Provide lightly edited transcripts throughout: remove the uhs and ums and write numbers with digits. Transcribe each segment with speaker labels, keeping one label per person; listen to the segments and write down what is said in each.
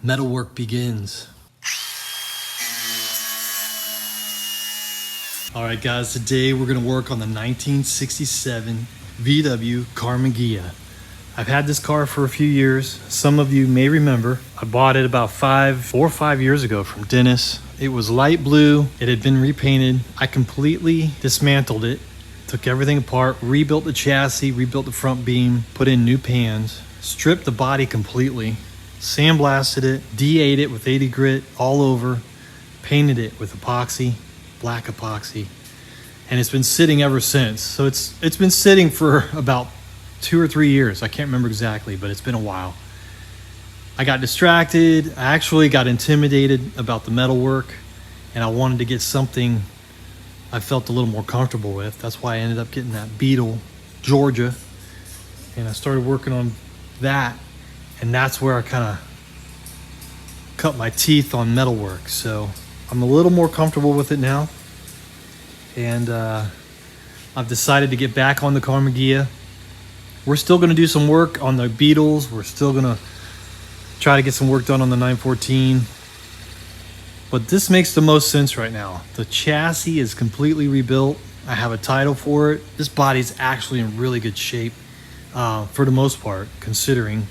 Speaker 1: Metalwork begins. All right, guys, today we're gonna work on the 1967 VW Karmann Ghia. I've had this car for a few years. Some of you may remember. I bought it about 4 or 5 years ago from Dennis. It was light blue. It had been repainted. I completely dismantled it, took everything apart, rebuilt the chassis, rebuilt the front beam, put in new pans, stripped the body completely, sandblasted it, D8'd it with 80 grit all over, painted it with epoxy, black epoxy, and it's been sitting ever since. So it's been sitting for about 2 or 3 years. I can't remember exactly, but it's been a while. I got distracted. I actually got intimidated about the metal work, and I wanted to get something I felt a little more comfortable with. That's why I ended up getting that Beetle Georgia, and I started working on that, and that's where I kind of cut my teeth on metalwork. So I'm a little more comfortable with it now, and I've decided to get back on the Karmann Ghia. We're still going to do some work on the Beetles. We're still going to try to get some work done on the 914, but this makes the most sense right now. The chassis is completely rebuilt. I have a title for it. This body's actually in really good shape for the most part, considering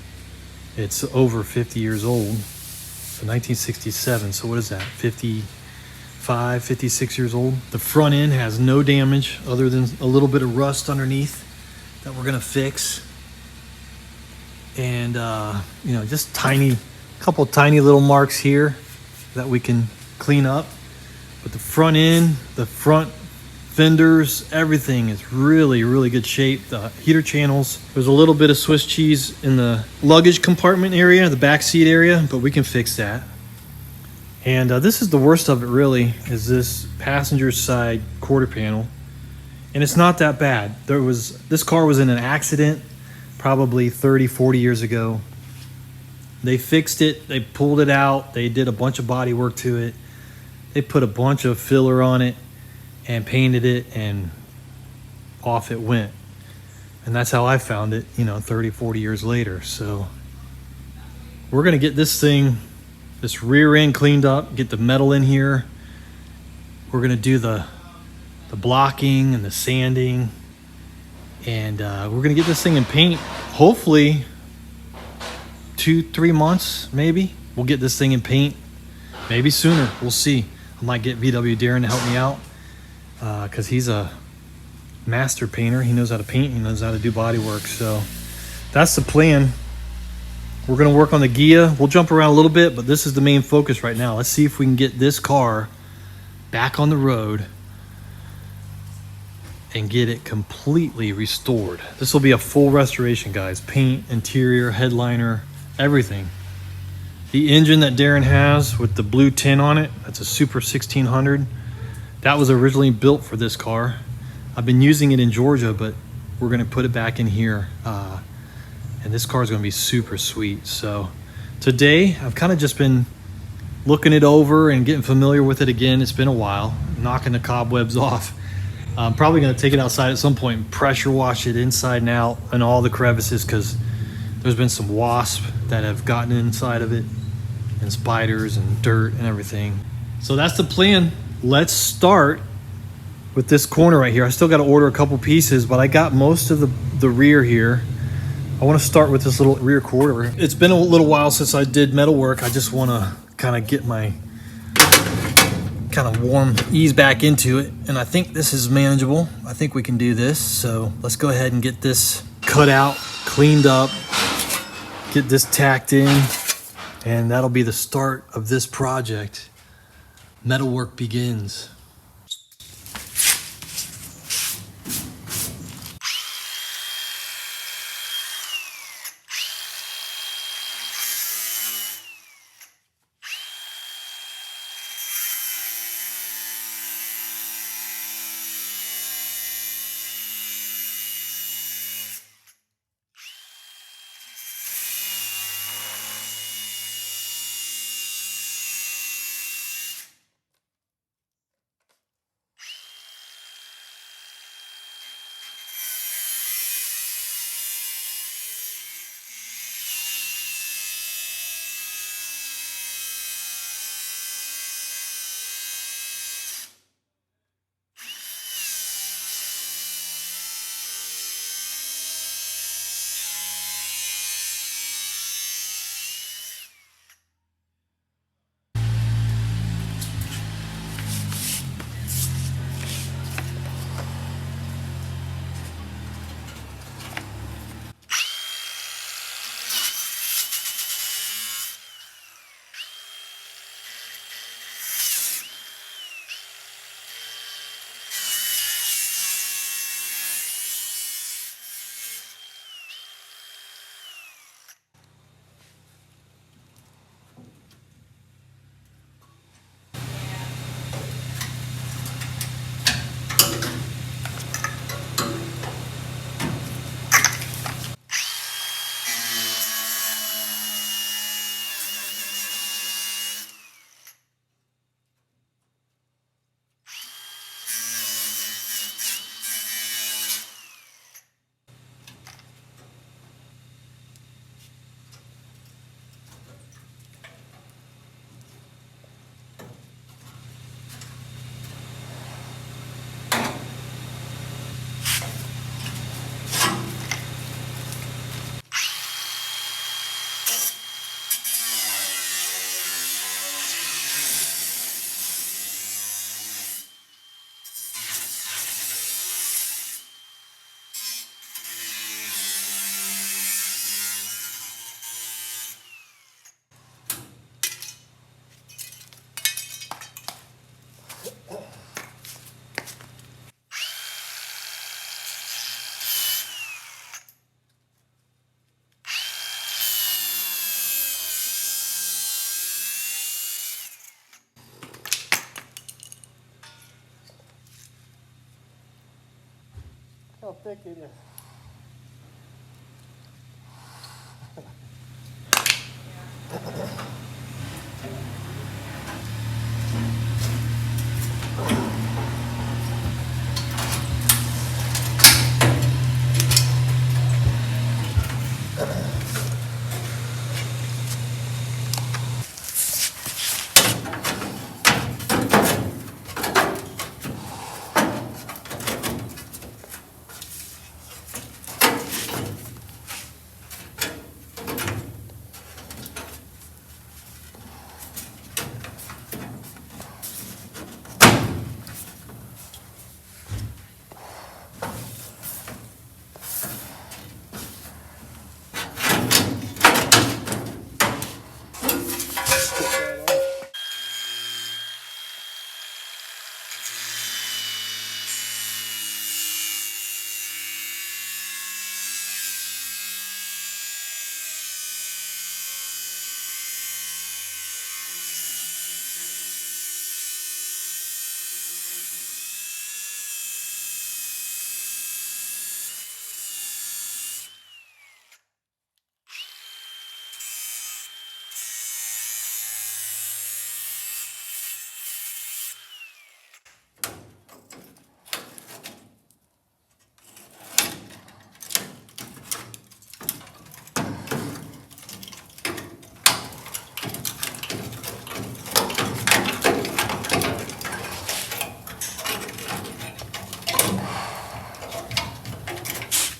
Speaker 1: it's over 50 years old. So 1967, so what is that, 55, 56 years old? The front end has no damage other than a little bit of rust underneath that we're gonna fix. And you know, just couple tiny little marks here that we can clean up. But the front end, the front fenders, everything is really good shape. The heater channels, there's a little bit of Swiss cheese in the luggage compartment area, the back seat area, but we can fix that. And this is the worst of it, really, is this passenger side quarter panel. And it's not that bad. This car was in an accident probably 30-40 years ago. They fixed it, they pulled it out, they did a bunch of body work to it, they put a bunch of filler on it and painted it, and off it went. And that's how I found it, you know, 30-40 years later. So we're gonna get this rear end cleaned up, get the metal in here. We're gonna do the blocking and the sanding, and we're gonna get this thing in paint. Hopefully 2-3 months, maybe we'll get this thing in paint. Maybe sooner, we'll see. I might get VW Darren to help me out, because he's a master painter. He knows how to paint, he knows how to do body work. So that's the plan. We're gonna work on the Ghia. We'll jump around a little bit, but this is the main focus right now. Let's see if we can get this car back on the road and get it completely restored. This will be a full restoration, guys. Paint, interior, headliner, everything. The engine that Darren has with the blue tint on it, that's a Super 1600. That was originally built for this car. I've been using it in Georgia, but we're gonna put it back in here. And this car is gonna be super sweet. So today, I've kind of just been looking it over and getting familiar with it again. It's been a while, knocking the cobwebs off. I'm probably gonna take it outside at some point and pressure wash it inside and out and all the crevices, because there's been some wasps that have gotten inside of it, and spiders and dirt and everything. So that's the plan. Let's start with this corner right here. I still got to order a couple pieces, but I got most of the rear here. I want to start with this little rear quarter. It's been a little while since I did metal work. I just want to kind of get my ease back into it, and I think this is manageable. I think we can do this. So let's go ahead and get this cut out, cleaned up, get this tacked in, and that'll be the start of this project. Metalwork begins. how thick it is.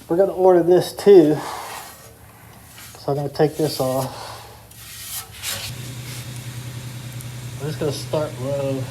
Speaker 1: We're going to order this too, so I'm going to take this off. I'm just going to start low.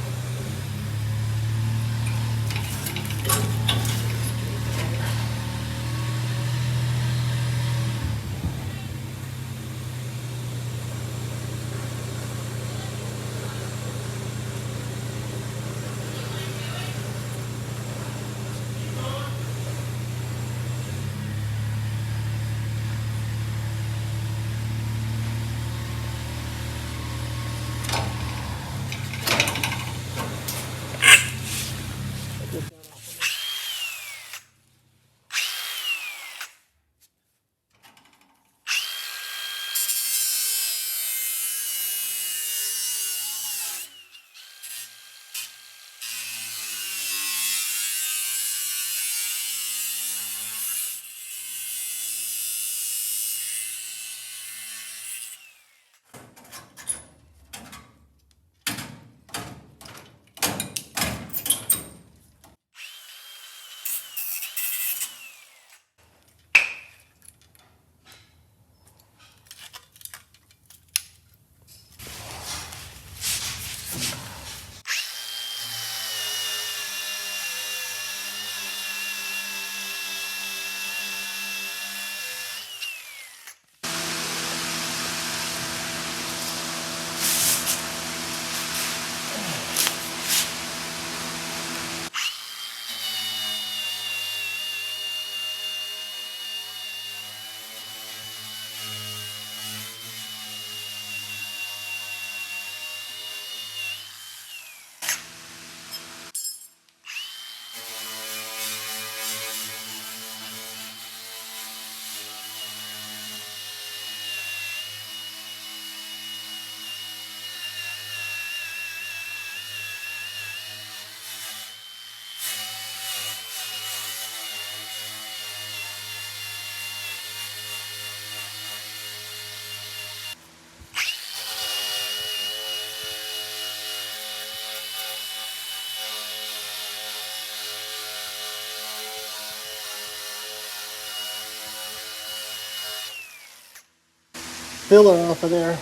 Speaker 1: Filler off of there.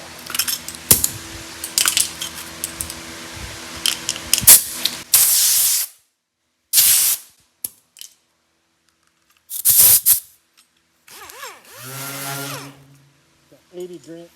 Speaker 1: Got 80 grit.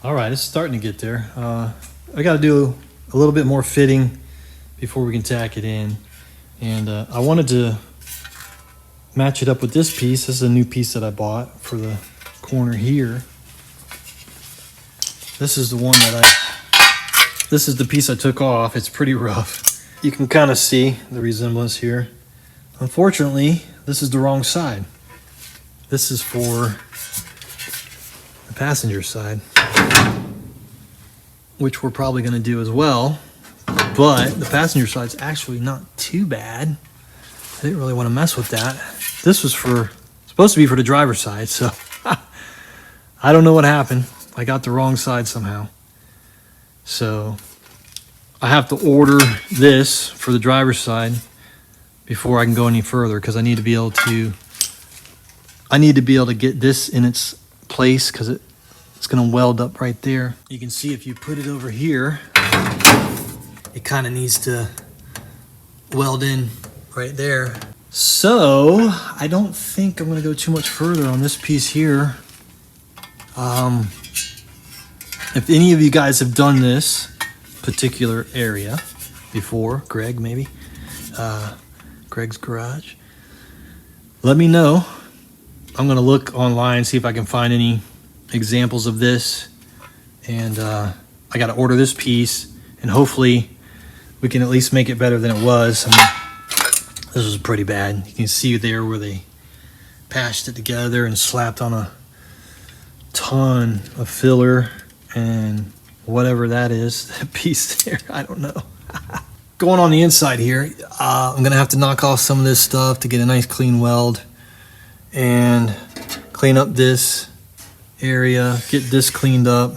Speaker 1: All right, it's starting to get there. I got to do a little bit more fitting before we can tack it in. And I wanted to match it up with this piece. This is a new piece that I bought for the corner here. This is the one that this is the piece I took off. It's pretty rough. You can kind of see the resemblance here. Unfortunately, this is the wrong side. This is for the passenger side, which we're probably going to do as well. But the passenger side's actually not too bad. I didn't really want to mess with that. This was supposed to be for the driver's side, so I don't know what happened. I got the wrong side somehow. So I have to order this for the driver's side before I can go any further, because I need to be able to get this in its place, because it's going to weld up right there. You can see if you put it over here, it kind of needs to weld in right there. So I don't think I'm going to go too much further on this piece here. If any of you guys have done this particular area before, Greg maybe, Greg's Garage, let me know. I'm going to look online, see if I can find any examples of this. And I got to order this piece, and hopefully we can at least make it better than it was. I mean, this was pretty bad. You can see there where they patched it together and slapped on a ton of filler and whatever that is, that piece there, I don't know. Going on the inside here, I'm going to have to knock off some of this stuff to get a nice clean weld and clean up this area, get this cleaned up,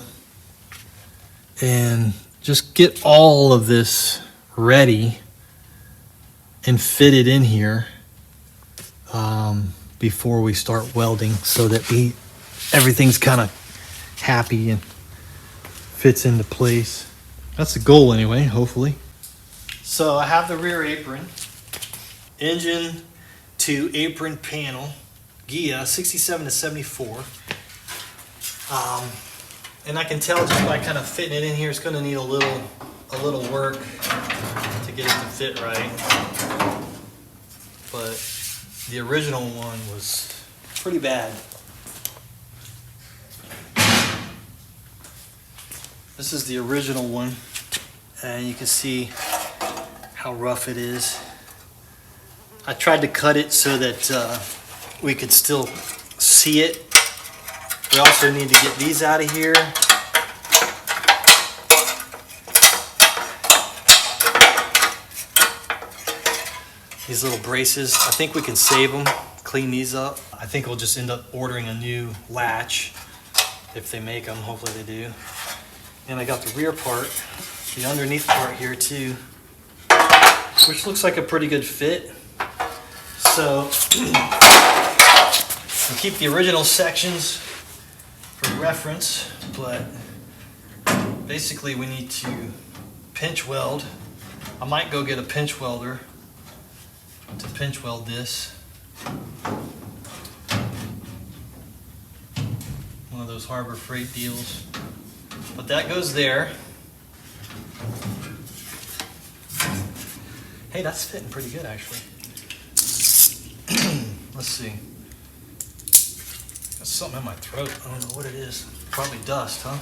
Speaker 1: and just get all of this ready and fitted in here before we start welding, so that everything's kind of happy and fits into place. That's the goal anyway, hopefully. So I have the rear apron, engine to apron panel, Ghia 67 to 74. And I can tell just by kind of fitting it in here, it's going to need a little work to get it to fit right. But the original one was pretty bad. This is the original one, and you can see how rough it is. I tried to cut it so that we could still see it. We also need to get these out of here. These little braces, I think we can save them, clean these up. I think we'll just end up ordering a new latch if they make them. Hopefully they do. And I got the rear part, the underneath part here too, which looks like a pretty good fit. So we'll keep the original sections for reference, but basically we need to pinch weld. I might go get a pinch welder to pinch weld this. One of those Harbor Freight deals. But that goes there. Hey, that's fitting pretty good actually. Let's see. Got something in my throat. I don't know what it is. Probably dust, huh?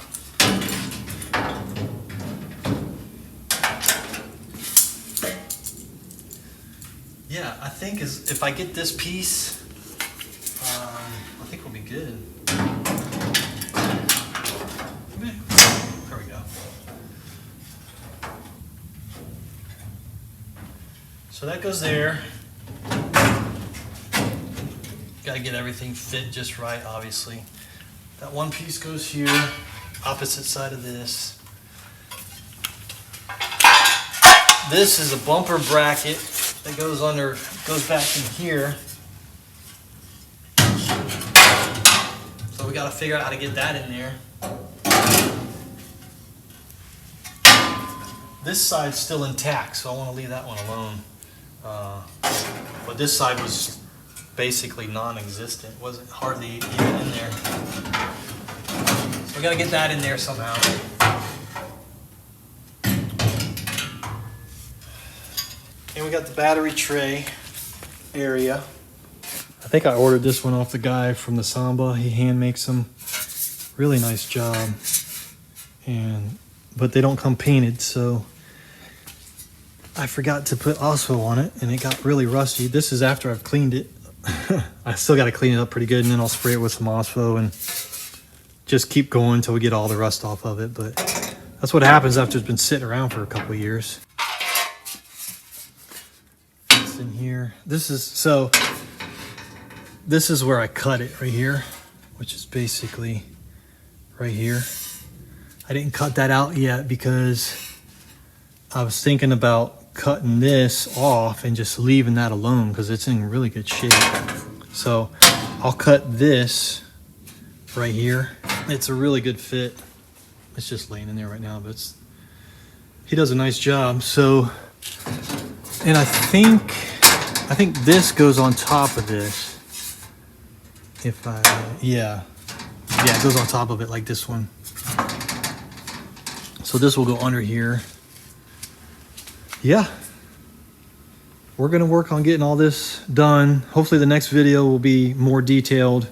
Speaker 1: Yeah, I think if I get this piece, I think we'll be good. There we go. So that goes there. Got to get everything fit just right, obviously. That one piece goes here, opposite side of this. This is a bumper bracket that goes back in here. So we got to figure out how to get that in there. This side's still intact, so I want to leave that one alone. But this side was basically non-existent, wasn't hardly even in there. We gotta get that in there somehow. And we got the battery tray area. I think I ordered this one off the guy from the Samba. He hand makes them. Really nice job. But they don't come painted, so I forgot to put Osmo on it and it got really rusty. This is after I've cleaned it. I still got to clean it up pretty good, and then I'll spray it with some Osmo and just keep going until we get all the rust off of it. But that's what happens after it's been sitting around for a couple of years. It's in here. This is where I cut it right here, which is basically right here. I didn't cut that out yet because I was thinking about cutting this off and just leaving that alone because it's in really good shape. So I'll cut this right here. It's a really good fit. It's just laying in there right now, but he does a nice job. So, and I think this goes on top of this. Yeah, it goes on top of it like this one. So this will go under here. Yeah, we're gonna work on getting all this done. Hopefully the next video will be more detailed.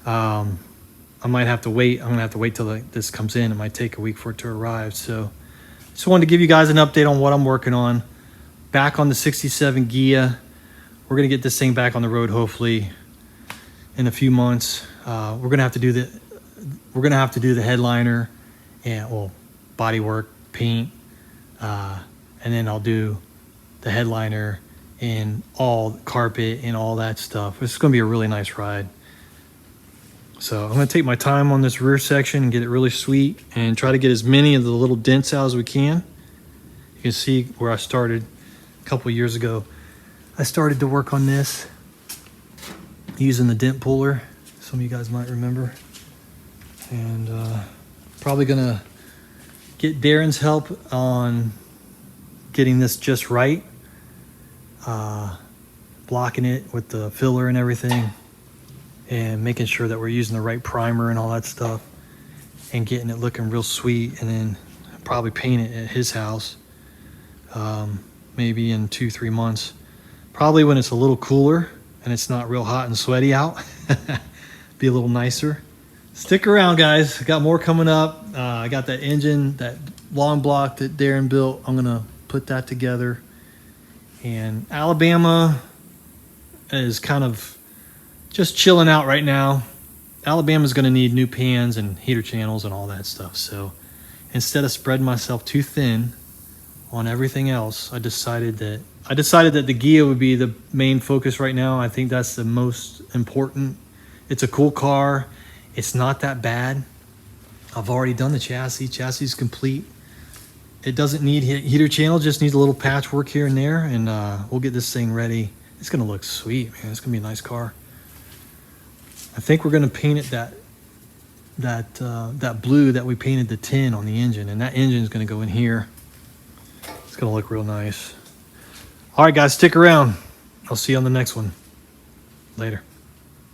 Speaker 1: I might have to wait. I'm gonna have to wait till this comes in. It might take a week for it to arrive. So just wanted to give you guys an update on what I'm working on. Back on the 67 Ghia. We're gonna get this thing back on the road hopefully in a few months. We're gonna have to do the headliner and body work, paint, and then I'll do the headliner and all the carpet and all that stuff. It's gonna be a really nice ride. So I'm gonna take my time on this rear section and get it really sweet and try to get as many of the little dents out as we can. You can see where I started a couple of years ago. I started to work on this using the dent puller. Some of you guys might remember. And probably gonna get Darren's help on getting this just right. Blocking it with the filler and everything. And making sure that we're using the right primer and all that stuff. And getting it looking real sweet. And then probably paint it at his house. Maybe in 2-3 months. Probably when it's a little cooler and it's not real hot and sweaty out. Be a little nicer. Stick around, guys. I got more coming up. I got that engine, that long block that Darren built. I'm gonna put that together. And Alabama is kind of just chilling out right now. Alabama's gonna need new pans and heater channels and all that stuff. So instead of spreading myself too thin on everything else, I decided that the Ghia would be the main focus right now. I think that's the most important. It's a cool car. It's not that bad. I've already done the chassis. Chassis is complete. It doesn't need heater channel, just needs a little patchwork here and there, and we'll get this thing ready. It's gonna look sweet, man. It's gonna be a nice car. I think we're gonna paint it that blue that we painted the tin on the engine, and that engine is gonna go in here. It's gonna look real nice. All right, guys, stick around. I'll see you on the next one. Later.